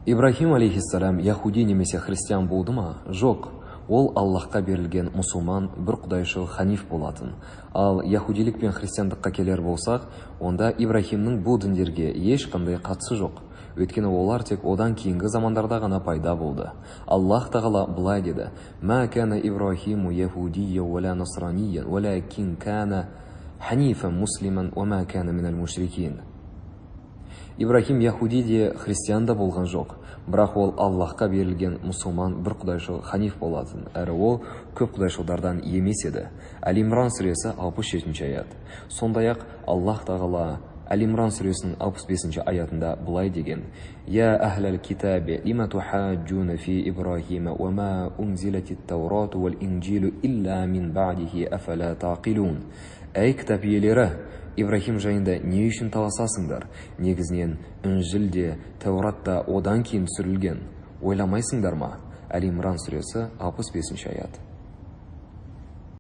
Ибрахим алейхиссалам яхуди немесе христиан болды ма? Жоқ. Ол Аллахқа берілген мұсылман, бір құдайшыл ханиф болатын. Ал яхудилік пен христиандыққа келер болсақ, онда Ибрахимнің бұл діндерге ешқандай қатысы жоқ. Өйткені олар тек одан кейінгі замандарда ғана пайда болды. Аллах тағала былай деді: «Ма кана Ибрахиму яхудия уәлә насраниян, уәләкин кана ханифан муслиман, ва ма кана минал мушрикин». Ибрахим яхуди де христиан да болған жоқ, бірақ ол Аллахқа берілген мұсылман, бір құдайшыл ханиф болатын, әрі ол көп құдайшылдардан емес еді. Әл-Имран сүресі 67 аят. Сондай-ақ Аллах тағала Әл-Имран сүресінің 65 аятында былай деген: «Я ахлал китабе, лима тухаджуна фи Ибрахима, ва ма унзилатит таурату вал инджилу илля мин ба'дихи афала тaqilun». Әй кітап иелері, Ибрахим жайында не үшін таласасыңдар? Негізінен Инжил де, Тәурат та одан кейін түсірілген. Ойламайсыңдар ма? Әл-Имран сүресі 65 аят.